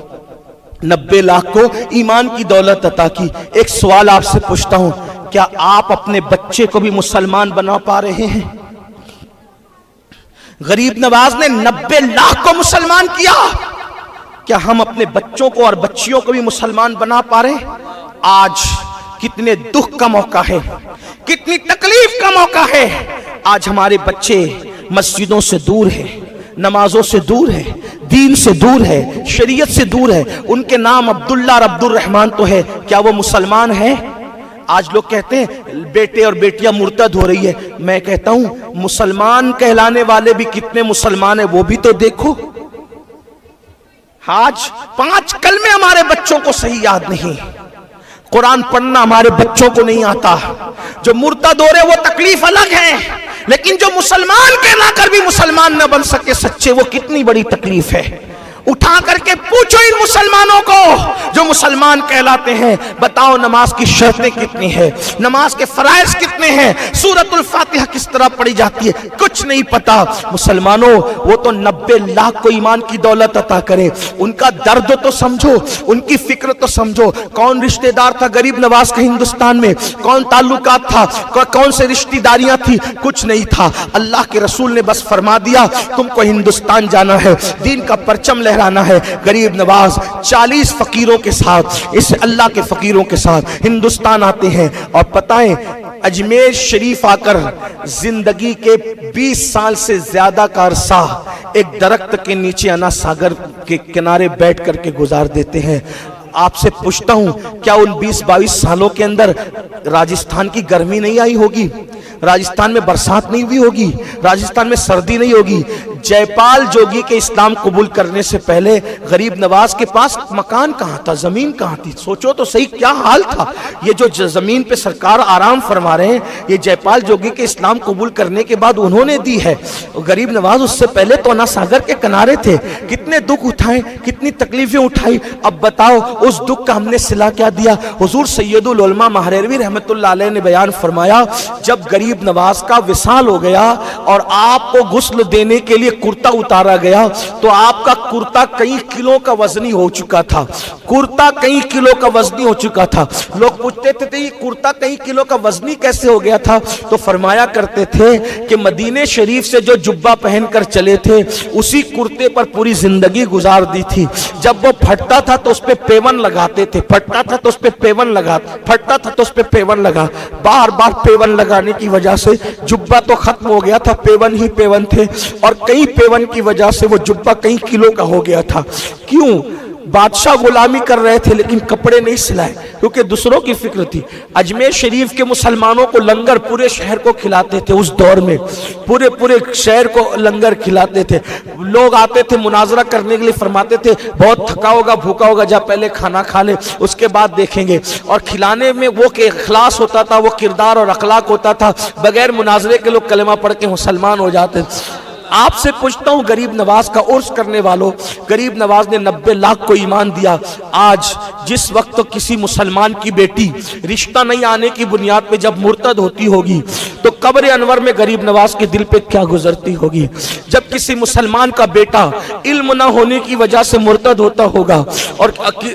90 لاکھ کو ایمان کی دولت عطا کی۔ ایک سوال آپ سے پوچھتا ہوں، کیا آپ اپنے بچے کو بھی مسلمان بنا پا رہے ہیں؟ غریب نواز نے 90 لاکھ کو مسلمان کیا، کیا ہم اپنے بچوں کو اور بچیوں کو بھی مسلمان بنا پا رہے ہیں؟ آج کتنے دکھ کا موقع ہے، کتنی تکلیف کا موقع ہے، آج ہمارے بچے مسجدوں سے دور ہیں، نمازوں سے دور ہے، دین سے دور ہے، شریعت سے دور ہے، ان کے نام عبداللہ اور عبد الرحمن تو ہے، کیا وہ مسلمان ہیں؟ آج لوگ کہتے ہیں بیٹے اور بیٹیاں مرتد ہو رہی ہے، میں کہتا ہوں مسلمان کہلانے والے بھی کتنے مسلمان ہیں وہ بھی تو دیکھو۔ آج 5 کلمے ہمارے بچوں کو صحیح یاد نہیں، قرآن پڑھنا ہمارے بچوں کو نہیں آتا، جو مرتد ہو رہے وہ تکلیف الگ ہے، لیکن جو مسلمان کہلا کر بھی مسلمان نہ بن سکے سچے، وہ کتنی بڑی تکلیف ہے۔ اٹھا کر کے پوچھو ان مسلمانوں کو جو مسلمان کہلاتے ہیں، بتاؤ نماز کی شرطیں کتنی ہیں، نماز کے فرائض کتنے ہیں، سورۃ الفاتحہ کس طرح پڑھی جاتی ہے، کچھ نہیں پتا۔ مسلمانوں وہ تو 90 لاکھ کو ایمان کی دولت عطا کرے، ان کا درد تو سمجھو، ان کی فکر تو سمجھو، کون رشتہ دار تھا غریب نواز کا ہندوستان میں، کون تعلقات تھا، کون سے رشتہ داریاں تھی، کچھ نہیں تھا۔ اللہ کے رسول نے بس فرما دیا تم کو ہندوستان جانا ہے، دین کا پرچم لہرانا ہے۔ غریب نواز 40 فقیروں کے ساتھ، اس اللہ کے فقیروں کے ساتھ ہندوستان آتے ہیں، اور پتہ ہے اجمیر شریف آ کر زندگی کے 20 سال سے زیادہ کا عرصہ ایک درخت کے نیچے انا ساگر کے کنارے بیٹھ کر کے گزار دیتے ہیں۔ آپ سے پوچھتا ہوں کیا ان 20-22 سالوں کے اندر راجستھان کی گرمی نہیں آئی ہوگی؟ راجستھان میں برسات نہیں ہوئی ہوگی؟ راجستھان میں سردی نہیں ہوگی؟ جے پال جوگی کے اسلام قبول کرنے سے پہلے غریب نواز کے پاس مکان کہاں تھا؟ زمین کہاں تھی؟ سوچو تو صحیح کیا حال تھا۔ یہ جو زمین پہ سرکار آرام فرما رہے ہیں یہ جے پال جوگی کے اسلام قبول کرنے کے بعد انہوں نے دی ہے۔ غریب نواز اس سے پہلے تو انا ساگر کے کنارے تھے، کتنے دکھ اٹھائے، کتنی تکلیفیں اٹھائی۔ اب بتاؤ اس دکھ کا ہم نے صلہ کیا دیا؟ حضور سید العلماء مہریروی رحمت اللہ علیہ نے بیان فرمایا جب غریب نواز کا وصال ہو گیا اور آپ کو غسل دینے کے لیے کرتا اتارا گیا تو آپ کا کرتا کئی کلو کا وزنی ہو چکا تھا، کرتا کئی کلو کا وزنی ہو چکا تھا۔ لوگ پوچھتے تھے یہ کرتا کئی کلو کا وزنی کیسے ہو گیا تھا؟ تو فرمایا کرتے تھے کہ مدینے شریف سے جو جبہ پہن کر چلے تھے اسی کرتے پر پوری زندگی گزار دی تھی۔ جب وہ پھٹتا تھا تو اس پہ پیون لگاتے تھے، پھٹتا تھا تو اس پہ پیون لگا، پھٹتا تھا تو اس پہ پیون لگا، بار بار پیون لگانے کی وجہ سے جبہ تو ختم ہو گیا تھا، پیون ہی پیون تھے، اور کئی پیون کی وجہ سے وہ جبہ کئی کلو کا ہو گیا تھا۔ کیوں؟ بادشاہ غلامی کر رہے تھے لیکن کپڑے نہیں سلائے کیونکہ دوسروں کی فکر تھی۔ اجمیر شریف کے مسلمانوں کو لنگر پورے شہر کو کھلاتے تھے، اس دور میں پورے شہر کو لنگر کھلاتے تھے۔ لوگ آتے تھے مناظرہ کرنے کے لیے، فرماتے تھے بہت تھکا ہوگا بھوکا ہوگا، جا پہلے کھانا کھا لے اس کے بعد دیکھیں گے۔ اور کھلانے میں وہ کہ اخلاص ہوتا تھا، وہ کردار اور اخلاق ہوتا تھا، بغیر مناظرے کے لوگ کلمہ پڑھ کے مسلمان ہو جاتے۔ آپ سے پوچھتا ہوں غریب نواز کا عرس کرنے والوں، غریب نواز نے 90 لاکھ کو ایمان دیا۔ آج جس وقت کسی مسلمان کی بیٹی رشتہ نہیں آنے کی بنیاد پہ جب مرتد ہوتی ہوگی تو قبر انور میں غریب نواز کے دل پہ کیا گزرتی ہوگی؟ جب کسی مسلمان کا بیٹا علم نہ ہونے کی وجہ سے مرتد ہوتا ہوگا اور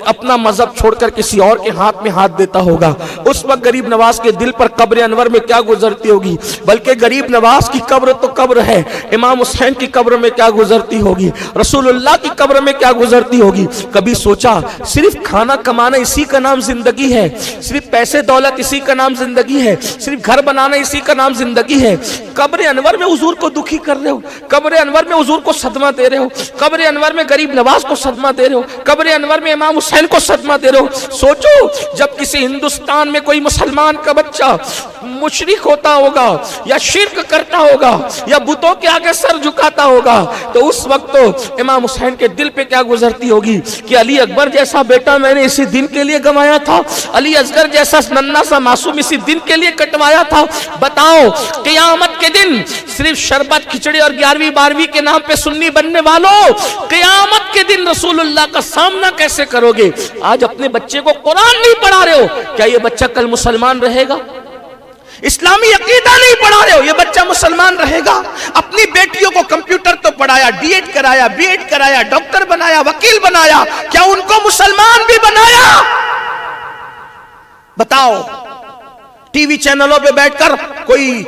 اپنا مذہب چھوڑ کر کسی اور کے ہاتھ میں ہاتھ دیتا ہوگا، اس وقت غریب نواز کے دل پر قبر انور میں کیا گزرتی ہوگی؟ بلکہ غریب نواز کی قبر تو قبر ہے، امام حسین کی قبر میں کیا گزرتی ہوگی؟ رسول اللہ کی قبر میں کیا گزرتی ہوگی؟ کبھی سوچا صرف کھانا کمانا اسی کا نام زندگی ہے؟ صرف پیسے دولت اسی کا نام زندگی ہے؟ صرف گھر بنانا اسی کا نام زندگی ہے؟ قبر انور میں حضور کو دکھی کر رہے ہو، قبر انور میں حضور کو صدمہ دے رہے ہو، قبر انور میں غریب نواز کو صدمہ دے رہے ہو، قبر انور میں امام حسین کو صدمہ دے رہے ہو۔ سوچو جب کسی ہندوستان میں کوئی مسلمان کا بچہ مشرک ہوتا ہوگا یا شرک کرتا ہوگا یا بتوں کے آگے سر جھکاتا ہوگا تو اس وقت تو امام حسین کے دل پہ کیا گزرتی ہوگی کہ علی اکبر جیسا بیٹا میں نے اسی دن کے لیے گنوایا تھا، علی اصغر جیسا ننھا سا معصوم اسی دن کے لیے کٹوایا تھا۔ بتاؤ قیامت کے دن صرف شربت کھچڑی اور 11ویں 12ویں کے نام پہ سنی بننے والوں، قیامت کے دن رسول اللہ کا سامنا کیسے کرو گے؟ آج اپنے بچے کو قرآن نہیں پڑھا رہے ہو، کیا یہ بچہ کل مسلمان رہے گا؟ اسلامی عقیدہ نہیں پڑھا رہے ہو، یہ بچہ مسلمان رہے گا؟ اپنی بیٹیوں کو کمپیوٹر تو پڑھایا، ڈی ایڈ کرایا، بی ایڈ کرایا، ڈاکٹر بنایا، وکیل بنایا، کیا ان کو مسلمان بھی بنایا؟ بتاؤ ٹی وی چینلوں پہ بیٹھ کر کوئی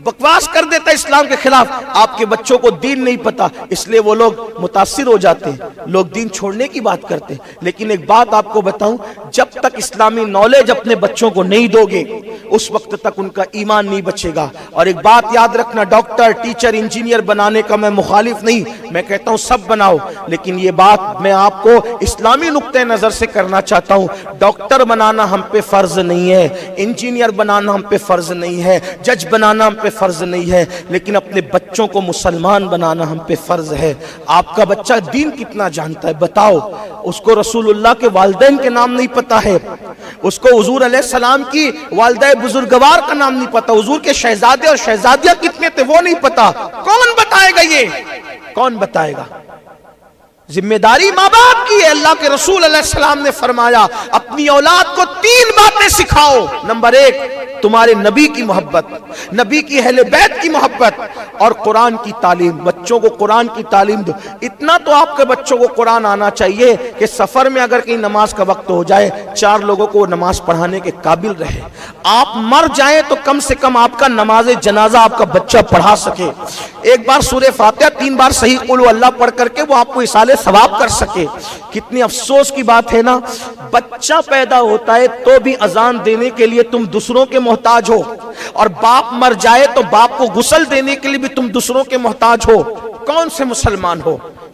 بکواس کر دیتا اسلام کے خلاف، آپ کے بچوں کو دین نہیں پتا اس لیے وہ لوگ متاثر ہو جاتے ہیں، لوگ دین چھوڑنے کی بات کرتے ہیں۔ لیکن ایک بات آپ کو بتاؤں، جب تک اسلامی نالج اپنے بچوں کو نہیں دو گے اس وقت تک ان کا ایمان نہیں بچے گا۔ اور ایک بات یاد رکھنا، ڈاکٹر ٹیچر انجینئر بنانے کا میں مخالف نہیں، میں کہتا ہوں سب بناؤ، لیکن یہ بات میں آپ کو اسلامی نقطۂ نظر سے کرنا چاہتا ہوں، ڈاکٹر بنانا ہم پہ فرض نہیں ہے، انجینئر بنانا ہم پہ فرض نہیں ہے، جج بنانا ہم پہ فرض نہیں ہے، لیکن اپنے بچوں کو مسلمان بنانا ہم پہ فرض ہے۔ آپ کا بچہ دین کتنا جانتا ہے بتاؤ؟ اس کو رسول اللہ کے والدین کے نام نہیں پتا ہے، اس کو حضور علیہ السلام کی والدہ بزرگوار کا نام نہیں پتا، حضور کے شہزادے اور شہزادیاں کتنے تھے وہ نہیں پتا۔ کون بتائے گا؟ یہ کون بتائے گا؟ ذمہ داری ماں باپ کی ہے۔ اللہ کے رسول علیہ السلام نے فرمایا اپنی اولاد کو 3 باتیں سکھاؤ۔ نمبر 1 تمہارے نبی کی محبت، نبی کی اہل بیت کی محبت اور قرآن کی تعلیم۔ بچوں کو قرآن کی تعلیم دو۔ اتنا تو آپ کے بچوں کو قرآن آنا چاہیے کہ سفر میں اگر کہیں نماز کا وقت ہو جائے 4 لوگوں کو نماز پڑھانے کے قابل رہے۔ آپ مر جائیں تو کم سے کم آپ کا نماز جنازہ آپ کا بچہ پڑھا سکے، ایک بار سورہ فاتحہ 3 بار صحیح قل اللہ پڑھ کر کے وہ آپ کو اصالے ثواب کر سکے۔ کتنی افسوس کی بات ہے نا، بچہ پیدا ہوتا ہے تو بھی اذان دینے کے لیے تم دوسروں کے محتاج ہو، اور باپ مر جائے تو باپ کو غسل دینے کے لیے بھی تم دوسروں کے محتاج ہو۔ کون سے مسلمان ہو؟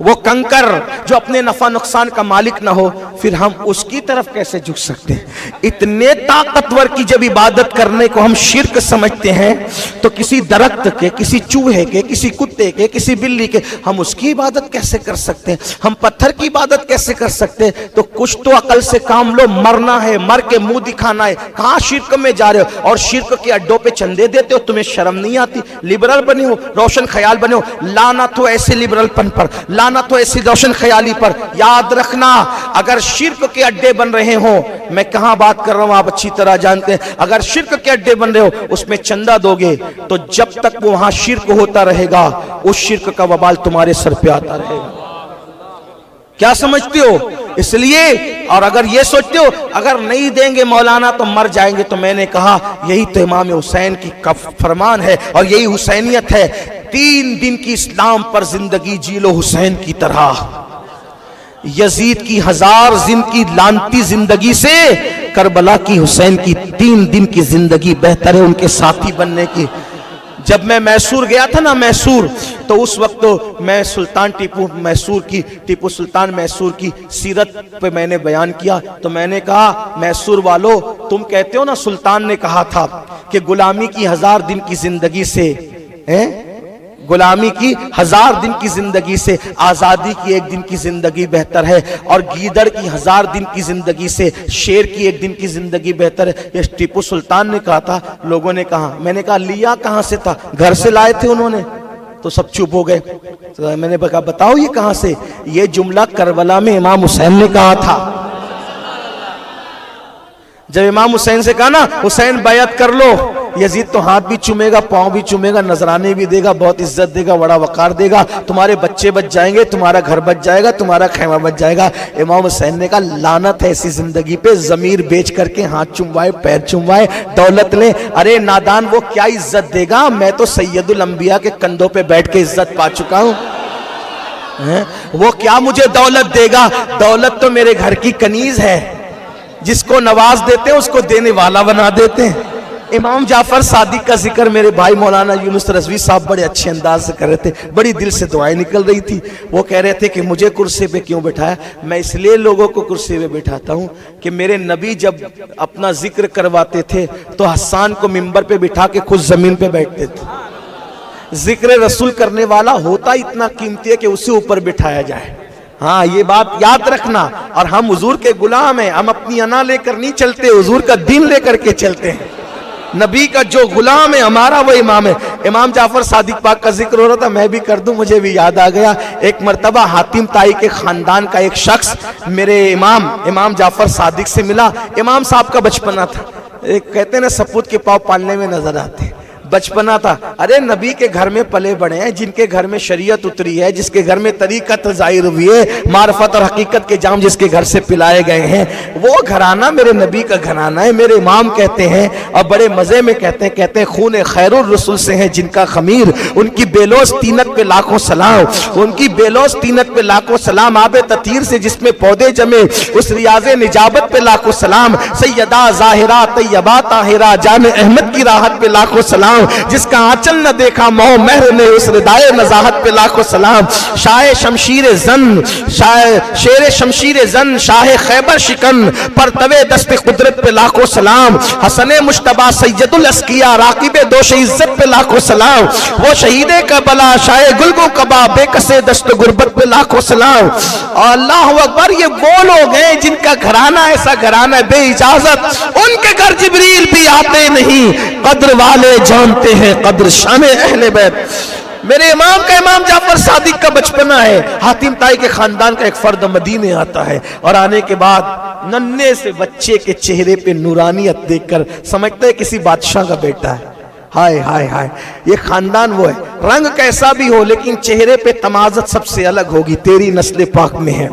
وہ کنکر جو اپنے نفع نقصان کا مالک نہ ہو، پھر ہم اس کی طرف کیسے جھک سکتے ہیں؟ اتنے طاقتور کی جب عبادت کرنے کو ہم شرک سمجھتے ہیں تو کسی درخت کے، کسی چوہے کے، کسی کتے کے، کسی بلی کے ہم اس کی عبادت کیسے کر سکتے ہیں؟ ہم پتھر کی عبادت کیسے کر سکتے ہیں؟ تو کچھ تو عقل سے کام لو، مرنا ہے، مر کے منہ دکھانا ہے، کہاں شرک میں جا رہے ہو؟ اور شرک کے اڈوں پہ چندے دیتے ہو، تمہیں شرم نہیں آتی؟ لبرل بنے ہو، روشن خیال بنے ہو، لعنت ہو ایسے لبرل پن پر، لعنت ہو ایسی روشن خیالی پر۔ یاد رکھنا اگر شرک کے اڈے بن رہے ہوں، میں کہاں بات کر رہا ہوں آپ اچھی طرح جانتے ہیں، اگر شرک کے اڈے بن رہے ہو اس میں چندہ دو گے تو جب تک وہ وہاں شرک ہوتا رہے گا اس شرک کا وبال تمہارے سر پہ آتا رہے گا۔ کیا سمجھتے ہو؟ اس لیے، اور اگر یہ سوچتے ہو اگر نہیں دیں گے مولانا تو مر جائیں گے، تو میں نے کہا یہی تو امام حسین کی فرمان ہے اور یہی حسینیت ہے۔ 3 دن کی اسلام پر زندگی جی لو حسین کی طرح، یزید کی 1000 دن کی لانتی زندگی سے کربلا کی حسین کی 3 دن کی زندگی بہتر ہے ان کے ساتھی بننے کی۔ جب میں میسور گیا تھا نا، میسور، تو اس وقت میں سلطان ٹیپو سلطان میسور کی سیرت پہ میں نے بیان کیا، تو میں نے کہا میسور والو تم کہتے ہو نا سلطان نے کہا تھا کہ غلامی کی 1000 دن کی زندگی سے، غلامی کی 1000 دن کی زندگی سے آزادی کی 1 دن کی زندگی بہتر ہے، اور گیدڑ کی 1000 دن کی زندگی سے شیر کی 1 دن کی زندگی بہتر ہے۔ یہ ٹیپو سلطان نے کہا تھا، لوگوں نے کہا، میں نے کہا لیا کہاں سے تھا؟ گھر سے لائے تھے انہوں نے؟ تو سب چپ ہو گئے۔ میں نے کہا بتاؤ یہ کہاں سے؟ یہ جملہ کربلا میں امام حسین نے کہا تھا۔ جب امام حسین سے کہا نا حسین بیعت کر لو، یزید تو ہاتھ بھی چومے گا، پاؤں بھی چومے گا، نذرانے بھی دے گا، بہت عزت دے گا، بڑا وقار دے گا، تمہارے بچے بچ جائیں گے، تمہارا گھر بچ جائے گا، تمہارا خیمہ بچ جائے گا۔ امام حسین نے کہا لعنت ہے ایسی زندگی پہ، ضمیر بیچ کر کے ہاتھ چوموائے، پیر چوموائے، دولت لیں۔ ارے نادان وہ کیا عزت دے گا؟ میں تو سید الانبیاء کے کندھوں پہ بیٹھ کے عزت پا چکا ہوں، وہ کیا مجھے دولت دے گا؟ دولت تو میرے گھر کی کنیز ہے، جس کو نواز دیتے ہیں اس کو دینے والا بنا دیتے ہیں۔ امام جعفر صادق کا ذکر میرے بھائی مولانا یونس رضوی صاحب بڑے اچھے انداز سے کر رہے تھے، بڑی دل سے دعائیں نکل رہی تھی۔ وہ کہہ رہے تھے کہ مجھے کرسی پہ کیوں بٹھایا؟ میں اس لیے لوگوں کو کرسی پہ بٹھاتا ہوں کہ میرے نبی جب اپنا ذکر کرواتے تھے تو حسان کو منبر پہ بٹھا کے خود زمین پہ بیٹھتے تھے۔ ذکر رسول کرنے والا ہوتا اتنا قیمتی ہے کہ اسے اوپر بٹھایا جائے۔ ہاں یہ بات یاد رکھنا، اور ہم حضور کے غلام ہیں، ہم اپنی انا لے کر نہیں چلتے، حضور کا دین لے کر کے چلتے ہیں۔ نبی کا جو غلام ہے ہمارا وہ امام ہے۔ امام جعفر صادق پاک کا ذکر ہو رہا تھا، میں بھی کر دوں، مجھے بھی یاد آ گیا۔ ایک مرتبہ حاتم طائی کے خاندان کا ایک شخص میرے امام جعفر صادق سے ملا۔ امام صاحب کا بچپنا تھا، ایک کہتے ہیں نا سپوت کے پاؤں پالنے میں نظر آتے ہیں، بچپنا تھا۔ ارے نبی کے گھر میں پلے بڑے ہیں، جن کے گھر میں شریعت اتری ہے، جس کے گھر میں طریقت ظاہر ہوئی ہے، معرفت اور حقیقت کے جام جس کے گھر سے پلائے گئے ہیں، وہ گھرانہ میرے نبی کا گھرانہ ہے۔ میرے امام کہتے ہیں اور بڑے مزے میں کہتے ہیں خون خیر الرسول سے ہے جن کا خمیر، ان کی بیلوس طینت پہ لاکھوں سلام، ان کی بیلوس طینت پہ لاکھوں سلام، آب تطہیر سے جس میں پودے جمے اس ریاض نجابت پہ لاکھوں سلام، سیدہ ظاہرہ طیبہ طاہرہ جان احمد کی راحت پہ لاکھوں سلام، جس کا آنچل نہ دیکھا مو مہر نے اس ردائے نزاہت پہ لاکھوں سلام، شاہ شمشیر زن، شیر شمشیر زن، شاہ خیبر شکن، پرتوے دست قدرت پہ لاکھوں سلام، حسن مجتبی سید الاسقیاء راقب دوش عزت پہ لاکھوں سلام، وہ شہید کربلا شاہ گلگو کبا بے کسے دست غربت پہ لاکھوں سلام۔ اور اللہ اکبر، یہ وہ لوگ ہیں جن کا گھرانہ ایسا گھرانہ ہے بے اجازت، ان کے گھر جبریل بھی آتے نہیں، قدر والے جانتے ہیں قدر شان اہل بیت۔ میرے امام کا، امام جعفر صادق کا بچپنا ہے، حاتم طائی کے خاندان کا ایک فرد مدینے آتا ہے، اور آنے کے بعد ننھے سے بچے کے چہرے پہ نورانیت دیکھ کر سمجھتا ہے کسی بادشاہ کا بیٹا ہے۔ ہائے ہائے ہائے، یہ خاندان وہ ہے، رنگ کیسا بھی ہو لیکن چہرے پہ تمازت سب سے الگ ہوگی، تیری نسل پاک میں ہے۔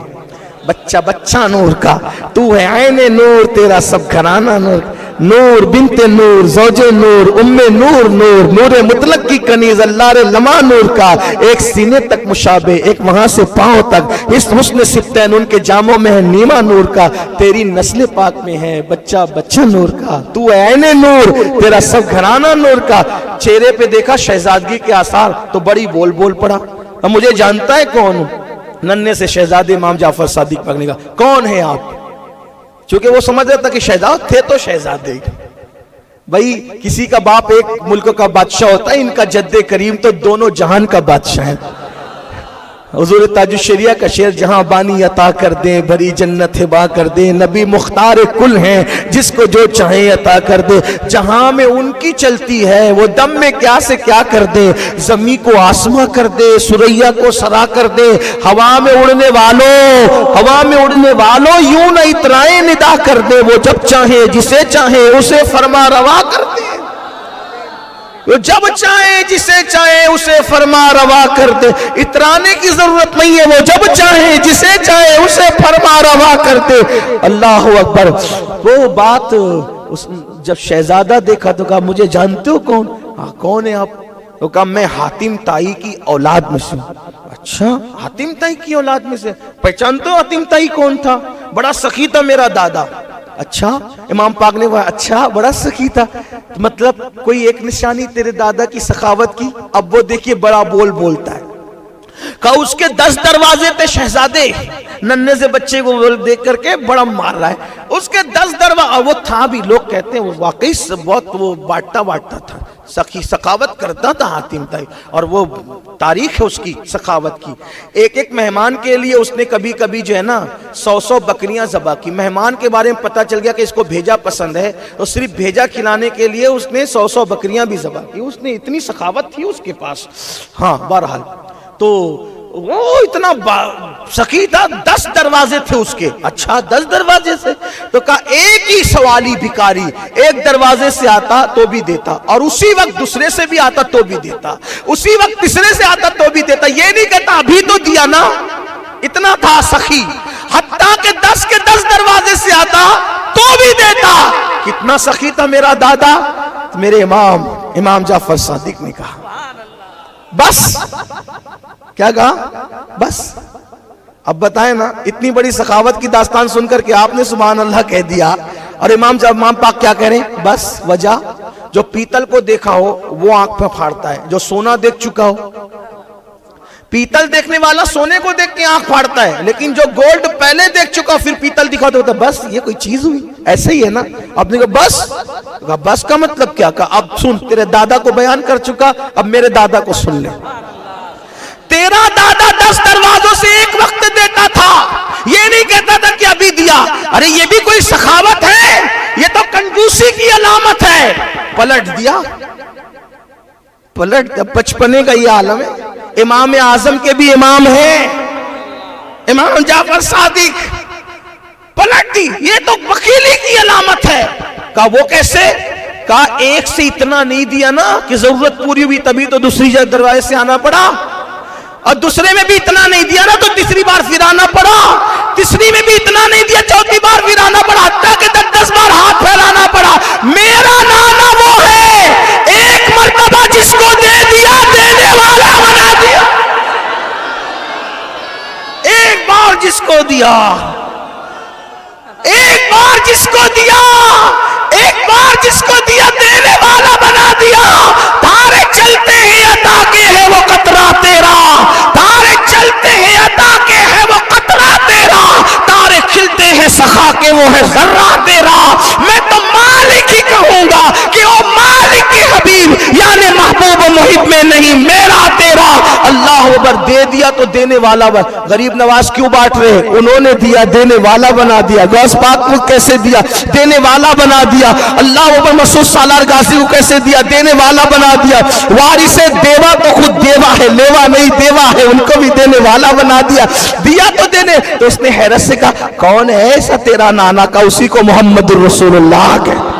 بچہ بچہ نور کا، تو ہے عین نور، تیرا سب گھرانہ نور، نور بنت نور، زوج نور، ام نور، نور نور مطلق کی کنیز، اللہ رے لما نور کا، ایک سینے تک مشابہ، ایک وہاں سے پاؤں تک، اس حسن ستین ان کے جاموں میں ہے نیما نور کا، تیری نسل پاک میں ہے بچہ بچہ نور کا، تو ہے عین نور، تیرا سب گھرانہ نور کا۔ چہرے پہ دیکھا شہزادگی کے آثار تو بڑی بول بول پڑا، اب مجھے جانتا ہے کون ہوں؟ ننھے سے شہزادے امام جعفر صادق پاک نے کہا کون ہے آپ؟ چونکہ وہ سمجھ رہا تھا کہ شہزاد تھے تو شہزادے. بھائی کسی کا باپ ایک ملک کا بادشاہ ہوتا ہے، ان کا جد کریم تو دونوں جہان کا بادشاہ ہے. حضور تاج الشریعہ کا شعر جہاں بانی عطا کر دیں بھری جنت ہبا کر دیں، نبی مختار کل ہیں جس کو جو چاہیں عطا کر دے. جہاں میں ان کی چلتی ہے وہ دم میں کیا سے کیا کر دے، زمین کو آسماں کر دے سریا کو سرا کر دے. ہوا میں اڑنے والوں یوں نہ اترائیں ندا کر دے، وہ جب چاہیں جسے چاہیں اسے فرما روا کر دے. جب چاہے جسے چاہے اسے فرما روا کر دے. اترانے کی ضرورت نہیں ہے، وہ جب چاہے جسے چاہے اسے فرما روا کر دے. اللہ اکبر. وہ بات جب شہزادہ دیکھا تو کہا مجھے جانتے ہو کون؟ ہاں کون ہے آپ؟ تو کہا میں حاتم طائی کی اولاد میں سے ہوں. اچھا حاتم طائی کی اولاد میں سے؟ پہچانتے ہو حاتم طائی کون تھا؟ بڑا سخی تھا میرا دادا. اچھا امام پاک نے کہا اچھا بڑا سخی تھا، مطلب کوئی ایک نشانی تیرے دادا کی سخاوت کی؟ اب وہ دیکھیے بڑا بولتا ہے. کہا اس کے 10 دروازے تھے شہزادے، ننھے سے بچے کو دیکھ کر کے بڑا مار رہا ہے. اس کے 10 دروازے، وہ تھا بھی، لوگ کہتے ہیں وہ واقعی بہت وہ باٹتا تھا، سخاوت کرتا تھا حاتم طائی، اور وہ تاریخ ہے اس کی سخاوت کی. ایک مہمان کے لیے اس نے کبھی جو ہے نا 100 بکریاں ذبح کی. مہمان کے بارے میں پتہ چل گیا کہ اس کو بھیجا پسند ہے، تو صرف بھیجا کھلانے کے لیے اس نے 100 بکریاں بھی ذبح کی. اس نے اتنی سخاوت تھی اس کے پاس. ہاں بہرحال تو وہ اتنا سخی تھا. 10 دروازے تھے اس کے. اچھا 10 دروازے سے؟ تو کہا ایک ہی سوالی بھکاری ایک دروازے سے آتا تو بھی دیتا، اور اسی وقت دوسرے سے بھی آتا تو بھی دیتا، اسی وقت تیسرے سے آتا تو بھی دیتا. یہ نہیں کہتا ابھی تو دیا نا. اتنا تھا سخی، حتیٰ کہ 10 کے 10 دروازے سے آتا تو بھی دیتا. کتنا سخی تھا میرا دادا. میرے امام جعفر صادق نے کہا بس. کیا کہا؟ بس. اب بتائیں نا، اتنی بڑی سخاوت کی داستان سن کر کے آپ نے سبحان اللہ کہہ دیا، اور امام پاک کیا کہہ رہے ہیں؟ بس. وجہ جو پیتل کو دیکھا ہو وہ آنکھ پہ پھاڑتا ہے، جو سونا دیکھ چکا ہو. پیتل دیکھنے والا سونے کو دیکھ کے آنکھ پھاڑتا ہے، لیکن جو گولڈ پہلے دیکھ چکا پھر پیتل دکھا تو ہوتا ہے بس یہ کوئی چیز ہوئی. ایسے ہی ہے نا. آپ نے کہا بس کا مطلب کیا؟ کہا اب سن، تیرے دادا کو بیان کر چکا، اب میرے دادا کو سن لے. تیرا دادا 10 دروازوں سے ایک وقت دیتا تھا، یہ نہیں کہتا تھا کہ ابھی دیا. ارے یہ بھی کوئی سخاوت ہے؟ یہ تو کنجوسی کی علامت ہے. پلٹ دیا. بچپنے کا یہ عالم ہے. امام اعظم کے بھی امام ہیں، امام جعفر صادق. پلٹ دی. یہ تو وکیلی کی علامت ہے. کہا وہ کیسے؟ کہا ایک سے اتنا نہیں دیا نا کہ ضرورت پوری ہوئی، تبھی تو دوسری دروازے سے آنا پڑا. اور دوسرے میں بھی اتنا نہیں دیا نا تو تیسری بار پھر آنا پڑا. تیسری میں بھی اتنا نہیں دیا، چوتھی بار پھر آنا پڑا، حتیٰ کہ 10 بار ہاتھ پھیلانا پڑا. میرا نانا وہ ہے ایک مرتبہ جس کو دے دیا دینے والا بنا دیا. ایک بار جس کو دیا، ایک بار جس کو دیا، ایک بار جس کو دیا دینے والا بنا دیا. تارے چلتے ہیں عطا کے ہے وہ قطرہ تیرا، تارے چلتے ہیں عطا کے ہے وہ قطرہ تیرا، تارے کھلتے ہیں سخا کے وہ ہے ذرہ تیرا. میں تو مالک ہی کہوں گا کہ وہ مالک کی حبیب یعنی محبوب و محب میں نہیں، میرا تیرا. اللہ اکبر. دے دیا تو دینے والا بنا. غریب نواز کیوں بانٹ رہے؟ انہوں نے دیا، دینے والا بنا دیا. غوث پاک کو کیسے دیا؟ دینے والا بنا دیا. اللہ اکبر. مسعود سالار غازی کو کیسے دیا؟ دینے والا بنا دیا. وارث دیوا تو خود دیوا ہے، لیوا نہیں دیوا ہے، ان کو بھی دینے والا بنا دیا. دیا تو دینے. تو اس نے حیرت سے کہا کون ہے ایسا تیرا نانا؟ کا اسی کو محمد الرسول اللہ کہتے.